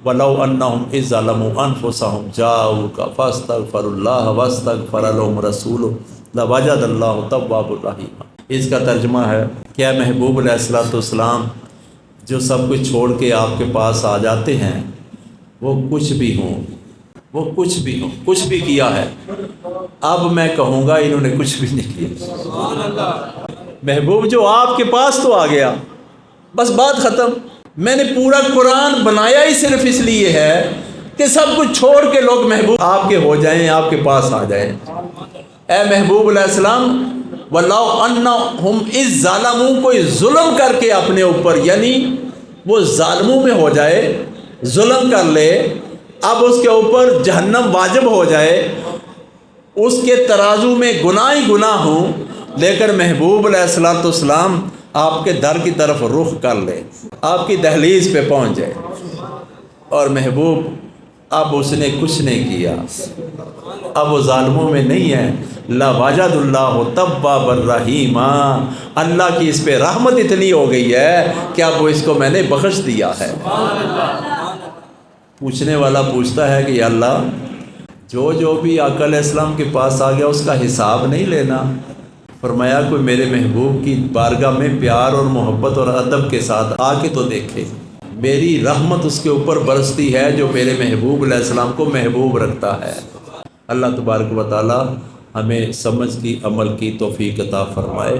वलौ अन्नहुम is ज़लमू अनफुसहुम जाऊका फस्तगफिरुल्लाह वस्तगफर लहुम रसूलुहु लवजदल्लाहु तव्वाबुर Rahima. इसका तर्जुमा है, क्या महबूब अलैहिस्सलाम जो सब कुछ छोड़ के आपके पास आ जाते हैं, वो कुछ भी हों, वो कुछ भी हो, कुछ भी किया है, अब मैं कहूँगा इन्होंने कुछ भी नहीं किया। महबूब जो आपके पास तो आ गया, बस बात ख़त्म। मैंने पूरा कुरान बनाया ही सिर्फ इसलिए है कि सब कुछ छोड़ के लोग महबूब आपके हो जाएं, आपके पास आ जाएं। ए महबूब अलैहिस्सलाम, वलौ अन्नहुम इज़ ज़लमू, कोई जुल्म करके अपने ऊपर, यानी वो ज़ालिमों में हो जाए, जुल्म कर ले, अब उसके ऊपर जहन्नम वाजिब हो जाए, उसके तराजू में गुनाह ही गुनाह हो, लेकिन महबूब अलैहिस्सलाम आपके दर की तरफ रुख कर ले, आपकी दहलीज पे पहुंच जाए, और महबूब अब उसने कुछ नहीं किया, अब वो ज़ालिमों में नहीं है। लवजदल्लाहु तव्वाबर रहीमा, अल्लाह की इस पे रहमत इतनी हो गई है कि अब वो इसको मैंने बख्श दिया है। पूछने वाला पूछता है कि अल्लाह, जो भी आका अलैहिस्सलाम के पास आ गया उसका हिसाब नहीं लेना। फरमाया, कोई मेरे महबूब की बारगाह में प्यार और मोहब्बत और अदब के साथ आके तो देखे, मेरी रहमत उसके ऊपर बरसती है जो मेरे महबूब अलैहिस्सलाम को महबूब रखता है। अल्लाह तबारक व तआला हमें समझ की, अमल की तौफीक अता फरमाए।